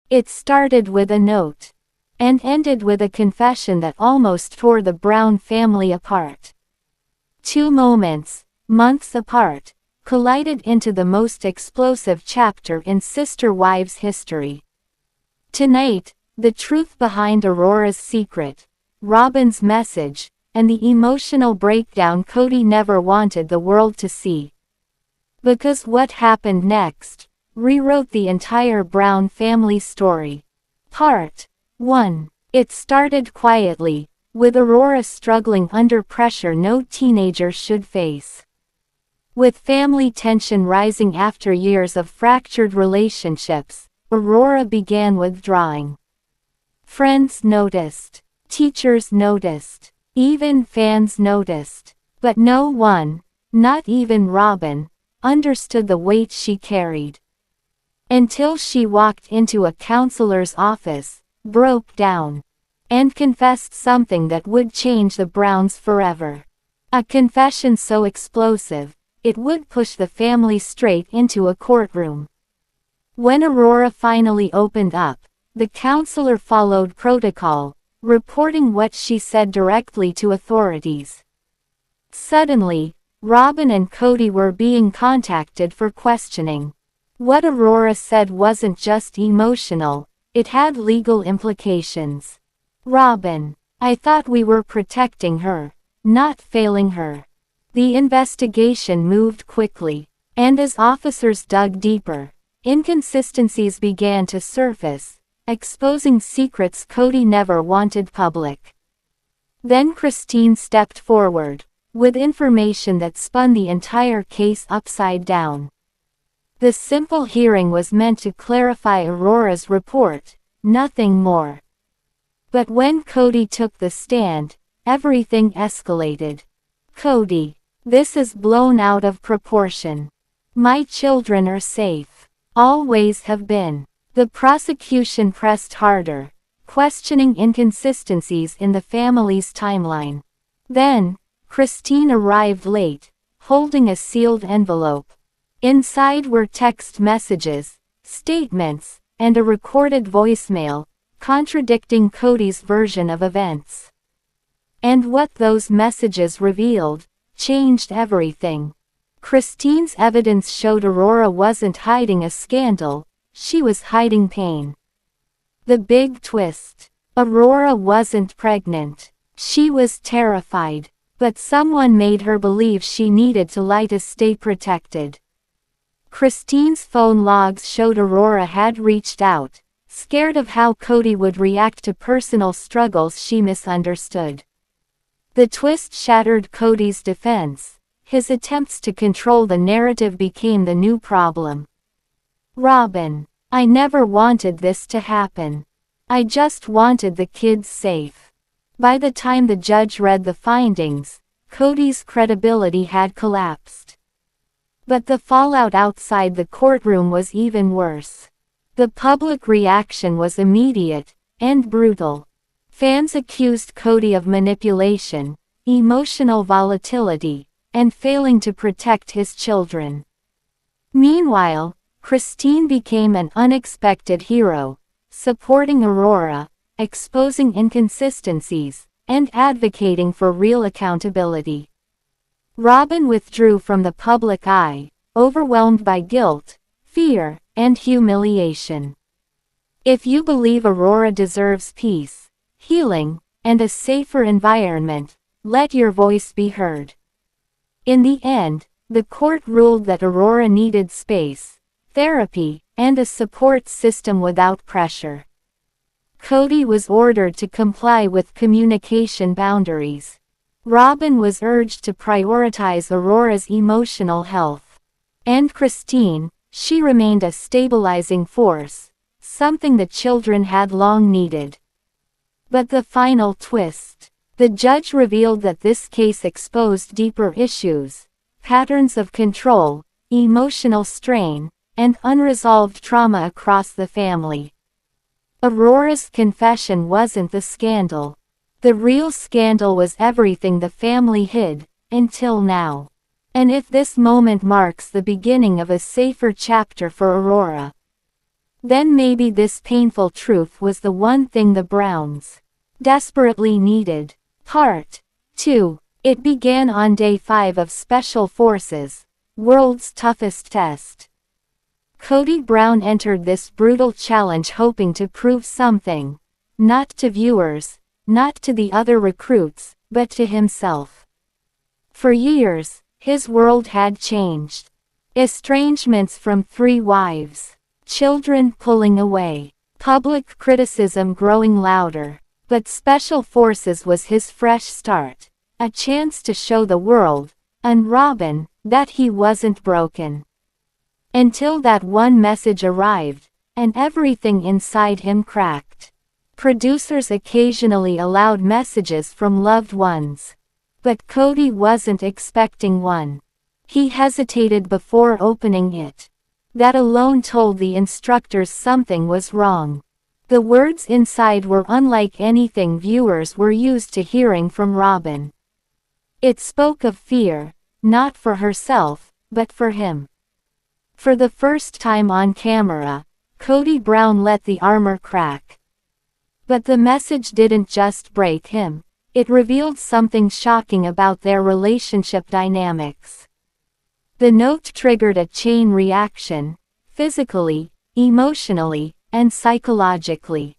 It started with a note, and ended with a confession that almost tore the Brown family apart. Two moments, months apart, collided into the most explosive chapter in sister wives' history. Tonight, the truth behind Aurora's secret, Robyn's message, and the emotional breakdown Kody never wanted the world to see. Because what happened next rewrote the entire Brown family story. Part 1. It started quietly, with Aurora struggling under pressure no teenager should face. With family tension rising after years of fractured relationships, Aurora began withdrawing. Friends noticed. Teachers noticed. Even fans noticed. But no one, not even Robyn, understood the weight she carried. Until she walked into a counselor's office, broke down, and confessed something that would change the Browns forever. A confession so explosive, it would push the family straight into a courtroom. When Aurora finally opened up, the counselor followed protocol, reporting what she said directly to authorities. Suddenly, Robyn and Kody were being contacted for questioning. What Aurora said wasn't just emotional, it had legal implications. Robyn, I thought we were protecting her, not failing her. The investigation moved quickly, and as officers dug deeper, inconsistencies began to surface, exposing secrets Kody never wanted public. Then Christine stepped forward, with information that spun the entire case upside down. The simple hearing was meant to clarify Aurora's report, nothing more. But when Kody took the stand, everything escalated. Kody, this is blown out of proportion. My children are safe. Always have been. The prosecution pressed harder, questioning inconsistencies in the family's timeline. Then, Christine arrived late, holding a sealed envelope. Inside were text messages, statements, and a recorded voicemail, contradicting Kody's version of events. And what those messages revealed, changed everything. Christine's evidence showed Aurora wasn't hiding a scandal, she was hiding pain. The big twist. Aurora wasn't pregnant. She was terrified. But someone made her believe she needed to lie to stay protected. Christine's phone logs showed Aurora had reached out, scared of how Kody would react to personal struggles she misunderstood. The twist shattered Kody's defense. His attempts to control the narrative became the new problem. Robyn, I never wanted this to happen. I just wanted the kids safe. By the time the judge read the findings, Kody's credibility had collapsed. But the fallout outside the courtroom was even worse. The public reaction was immediate and brutal. Fans accused Kody of manipulation, emotional volatility, and failing to protect his children. Meanwhile, Christine became an unexpected hero, supporting Aurora, exposing inconsistencies, and advocating for real accountability. Robyn withdrew from the public eye, overwhelmed by guilt, fear, and humiliation. If you believe Aurora deserves peace, healing, and a safer environment, let your voice be heard. In the end, the court ruled that Aurora needed space, therapy, and a support system without pressure. Kody was ordered to comply with communication boundaries. Robyn was urged to prioritize Aurora's emotional health. And Christine, she remained a stabilizing force, something the children had long needed. But the final twist. The judge revealed that this case exposed deeper issues, patterns of control, emotional strain, and unresolved trauma across the family. Aurora's confession wasn't the scandal. The real scandal was everything the family hid, until now. And if this moment marks the beginning of a safer chapter for Aurora, Then maybe this painful truth was the one thing the Browns desperately needed. Part 2. It began on day 5 of Special Forces, World's Toughest Test. Kody Brown entered this brutal challenge hoping to prove something. Not to viewers, not to the other recruits, but to himself. For years, his world had changed. Estrangements from 3 wives. Children pulling away. Public criticism growing louder. But Special Forces was his fresh start. A chance to show the world, and Robyn, that he wasn't broken. Until that one message arrived, and everything inside him cracked. Producers occasionally allowed messages from loved ones. But Kody wasn't expecting one. He hesitated before opening it. That alone told the instructors something was wrong. The words inside were unlike anything viewers were used to hearing from Robyn. It spoke of fear, not for herself, but for him. For the first time on camera, Kody Brown let the armor crack. But the message didn't just break him, it revealed something shocking about their relationship dynamics. The note triggered a chain reaction, physically, emotionally, and psychologically.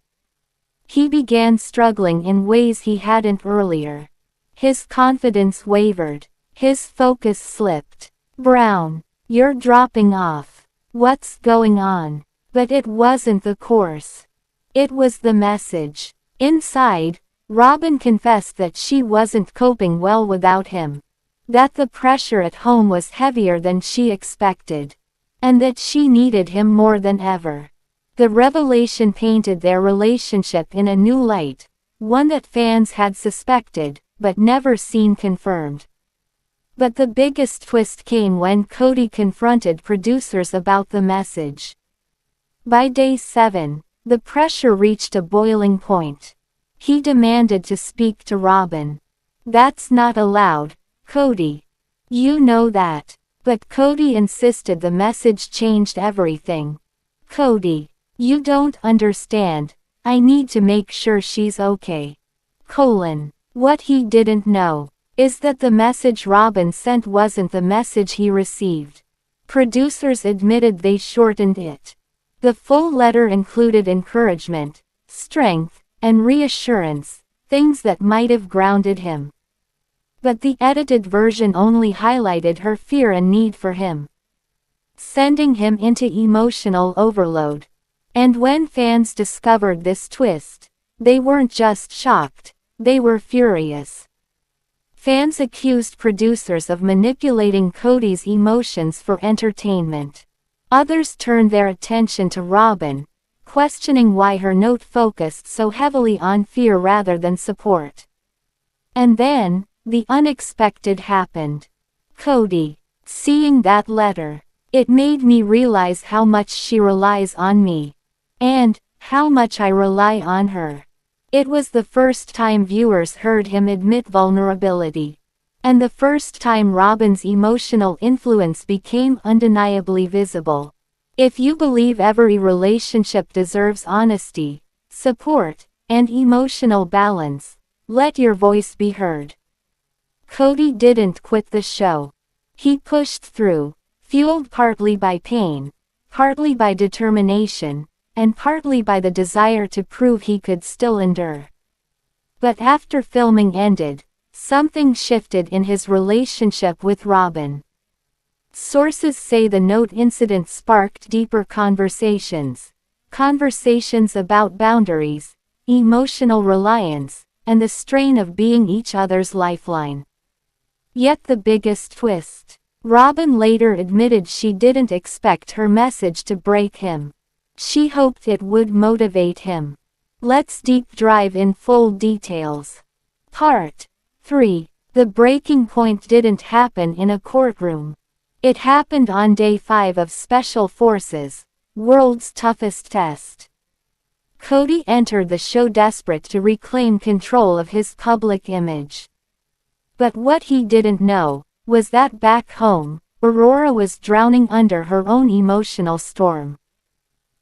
He began struggling in ways he hadn't earlier. His confidence wavered. His focus slipped. "Brown, you're dropping off. What's going on?" But it wasn't the course. It was the message. Inside, Robyn confessed that she wasn't coping well without him. That the pressure at home was heavier than she expected. And that she needed him more than ever. The revelation painted their relationship in a new light, one that fans had suspected, but never seen confirmed. But the biggest twist came when Kody confronted producers about the message. By day 7, the pressure reached a boiling point. He demanded to speak to Robyn. "That's not allowed, Kody. You know that." But Kody insisted the message changed everything. "Kody, you don't understand. I need to make sure she's okay." What he didn't know is that the message Robyn sent wasn't the message he received. Producers admitted they shortened it. The full letter included encouragement, strength, and reassurance, things that might have grounded him. But the edited version only highlighted her fear and need for him, sending him into emotional overload. And when fans discovered this twist, they weren't just shocked, they were furious. Fans accused producers of manipulating Kody's emotions for entertainment. Others turned their attention to Robyn, questioning why her note focused so heavily on fear rather than support. And then, the unexpected happened. "Kody, seeing that letter, it made me realize how much she relies on me. And how much I rely on her." It was the first time viewers heard him admit vulnerability. And the first time Robyn's emotional influence became undeniably visible. If you believe every relationship deserves honesty, support, and emotional balance, let your voice be heard. Kody didn't quit the show. He pushed through, fueled partly by pain, partly by determination, and partly by the desire to prove he could still endure. But after filming ended, something shifted in his relationship with Robyn. Sources say the note incident sparked deeper conversations. Conversations about boundaries, emotional reliance, and the strain of being each other's lifeline. Yet the biggest twist. Robyn later admitted she didn't expect her message to break him. She hoped it would motivate him. Let's deep dive in full details. Part 3. The breaking point didn't happen in a courtroom. It happened on day 5 of Special Forces, World's Toughest Test. Kody entered the show desperate to reclaim control of his public image. But what he didn't know was that back home, Aurora was drowning under her own emotional storm.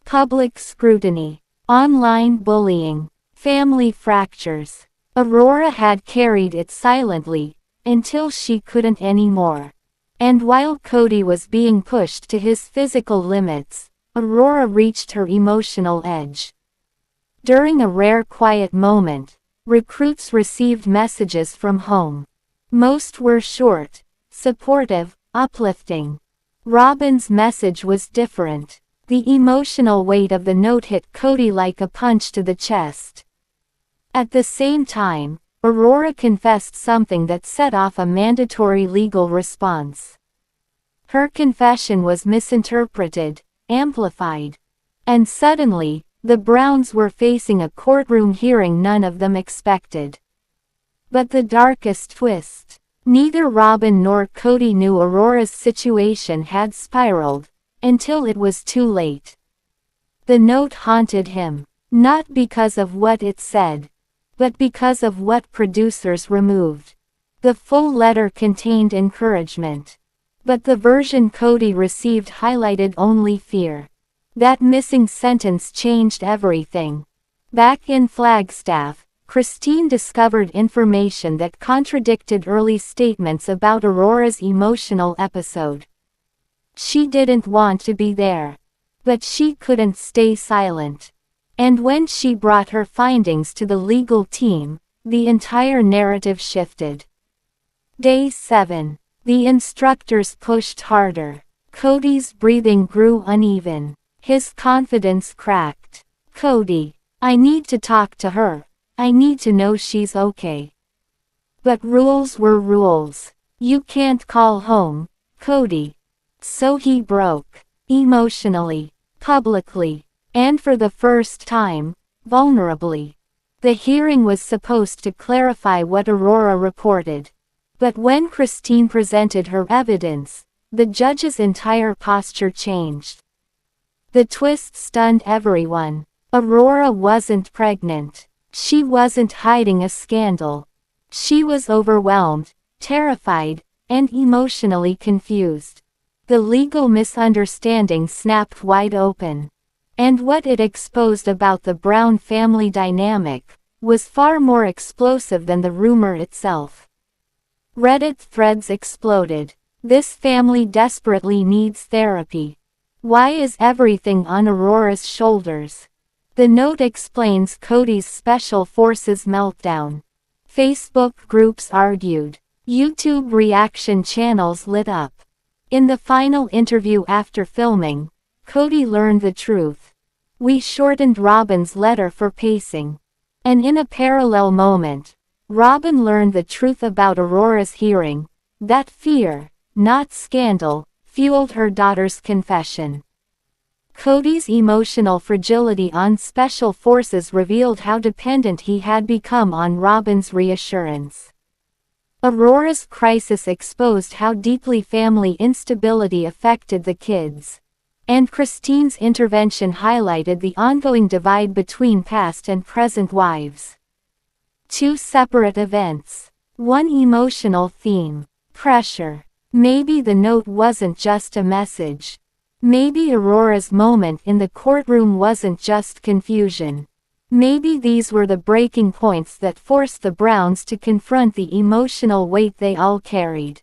public scrutiny, online bullying, family fractures. Aurora had carried it silently, until she couldn't anymore. And while Kody was being pushed to his physical limits, Aurora reached her emotional edge. During a rare quiet moment, recruits received messages from home. Most were short, supportive, uplifting. Robyn's message was different. The emotional weight of the note hit Kody like a punch to the chest. At the same time, Aurora confessed something that set off a mandatory legal response. Her confession was misinterpreted, amplified. And suddenly, the Browns were facing a courtroom hearing none of them expected. But the darkest twist. Neither Robyn nor Kody knew Aurora's situation had spiraled, until it was too late. The note haunted him, not because of what it said, but because of what producers removed. The full letter contained encouragement. But the version Kody received highlighted only fear. That missing sentence changed everything. Back in Flagstaff, Christine discovered information that contradicted early statements about Aurora's emotional episode. She didn't want to be there. But she couldn't stay silent. And when she brought her findings to the legal team, the entire narrative shifted. Day 7. The instructors pushed harder. Kody's breathing grew uneven. His confidence cracked. Kody, I need to talk to her. I need to know she's okay. But rules were rules. You can't call home, Kody. So he broke. Emotionally, publicly, and for the first time, vulnerably. The hearing was supposed to clarify what Aurora reported. But when Christine presented her evidence, the judge's entire posture changed. The twist stunned everyone. Aurora wasn't pregnant. She wasn't hiding a scandal. She was overwhelmed, terrified, and emotionally confused. The legal misunderstanding snapped wide open. And what it exposed about the Brown family dynamic was far more explosive than the rumor itself. Reddit threads exploded. This family desperately needs therapy. Why is everything on Aurora's shoulders? The note explains Kody's Special Forces meltdown. Facebook groups argued. YouTube reaction channels lit up. In the final interview after filming, Kody learned the truth. We shortened Robyn's letter for pacing. And in a parallel moment, Robyn learned the truth about Aurora's hearing. That fear, not scandal, fueled her daughter's confession. Kody's emotional fragility on Special Forces revealed how dependent he had become on Robyn's reassurance. Aurora's crisis exposed how deeply family instability affected the kids. And Christine's intervention highlighted the ongoing divide between past and present wives. Two separate events. One emotional theme. Pressure. Maybe the note wasn't just a message. Maybe Aurora's moment in the courtroom wasn't just confusion. Maybe these were the breaking points that forced the Browns to confront the emotional weight they all carried.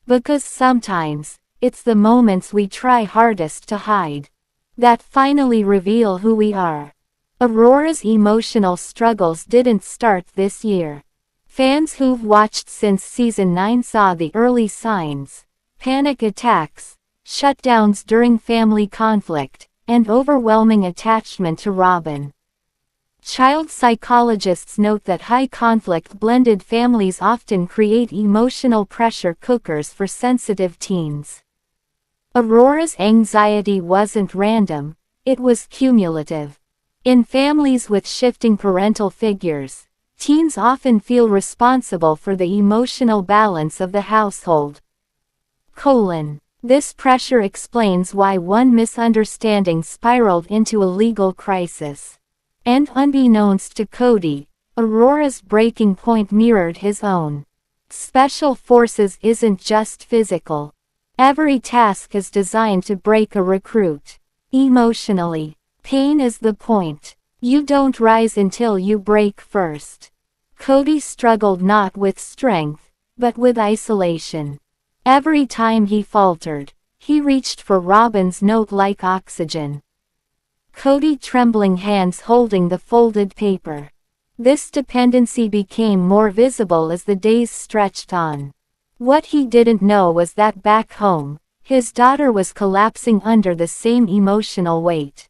Because sometimes, it's the moments we try hardest to hide that finally reveal who we are. Aurora's emotional struggles didn't start this year. Fans who've watched since season 9 saw the early signs: panic attacks, shutdowns during family conflict, and overwhelming attachment to Robyn. Child psychologists note that high-conflict blended families often create emotional pressure cookers for sensitive teens. Aurora's anxiety wasn't random, it was cumulative. In families with shifting parental figures, teens often feel responsible for the emotional balance of the household. This pressure explains why one misunderstanding spiraled into a legal crisis. And unbeknownst to Kody, Aurora's breaking point mirrored his own. Special Forces isn't just physical. Every task is designed to break a recruit. Emotionally, pain is the point. You don't rise until you break first. Kody struggled not with strength, but with isolation. Every time he faltered, he reached for Robyn's note like oxygen. Kody trembling hands holding the folded paper. This dependency became more visible as the days stretched on. What he didn't know was that back home, his daughter was collapsing under the same emotional weight.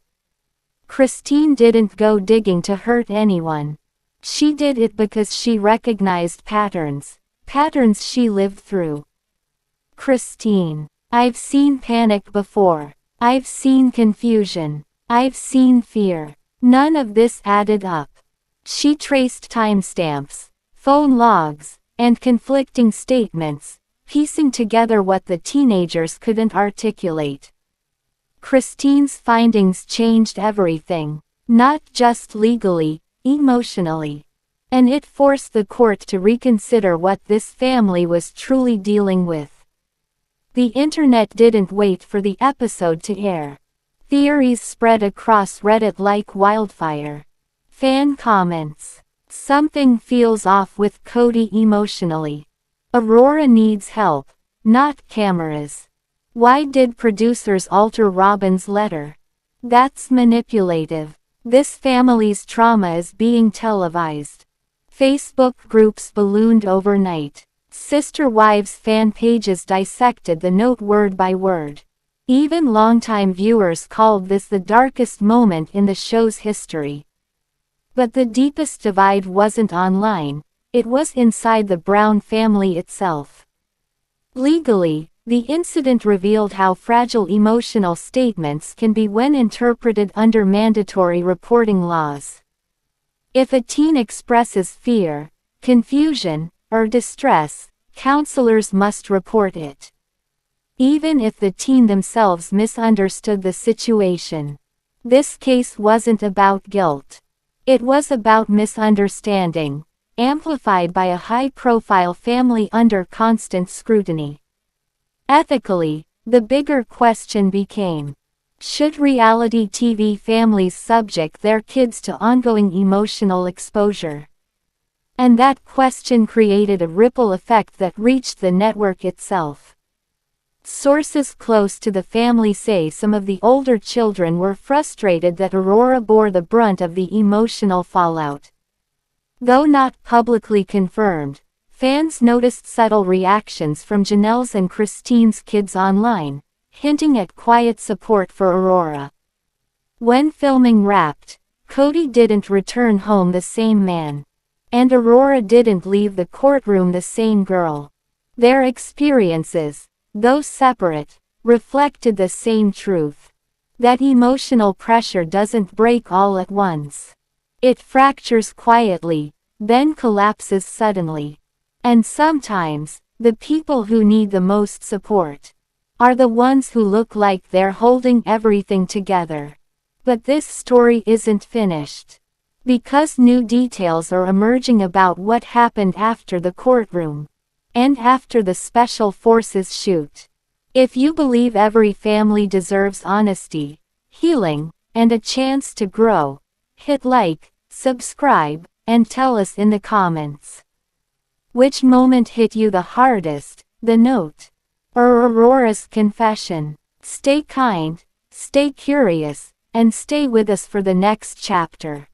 Christine didn't go digging to hurt anyone. She did it because she recognized patterns she lived through. Christine, I've seen panic before. I've seen confusion. I've seen fear. None of this added up. She traced timestamps, phone logs, and conflicting statements, piecing together what the teenagers couldn't articulate. Christine's findings changed everything, not just legally, emotionally. And it forced the court to reconsider what this family was truly dealing with. The internet didn't wait for the episode to air. Theories spread across Reddit like wildfire. Fan comments. Something feels off with Kody emotionally. Aurora needs help, not cameras. Why did producers alter Robyn's letter? That's manipulative. This family's trauma is being televised. Facebook groups ballooned overnight. Sister Wives fan pages dissected the note word by word. Even longtime viewers called this the darkest moment in the show's history. But the deepest divide wasn't online, it was inside the Brown family itself. Legally, the incident revealed how fragile emotional statements can be when interpreted under mandatory reporting laws. If a teen expresses fear, confusion, or distress, counselors must report it. Even if the teen themselves misunderstood the situation. This case wasn't about guilt. It was about misunderstanding, amplified by a high-profile family under constant scrutiny. Ethically, the bigger question became, should reality TV families subject their kids to ongoing emotional exposure? And that question created a ripple effect that reached the network itself. Sources close to the family say some of the older children were frustrated that Aurora bore the brunt of the emotional fallout. Though not publicly confirmed, fans noticed subtle reactions from Janelle's and Christine's kids online, hinting at quiet support for Aurora. When filming wrapped, Kody didn't return home the same man. And Aurora didn't leave the courtroom the same girl. Their experiences, though separate, reflected the same truth. That emotional pressure doesn't break all at once. It fractures quietly, then collapses suddenly. And sometimes, the people who need the most support are the ones who look like they're holding everything together. But this story isn't finished. Because new details are emerging about what happened after the courtroom. And after the Special Forces shoot. If you believe every family deserves honesty, healing, and a chance to grow, hit like, subscribe, and tell us in the comments. Which moment hit you the hardest, the note, or Aurora's confession? Stay kind, stay curious, and stay with us for the next chapter.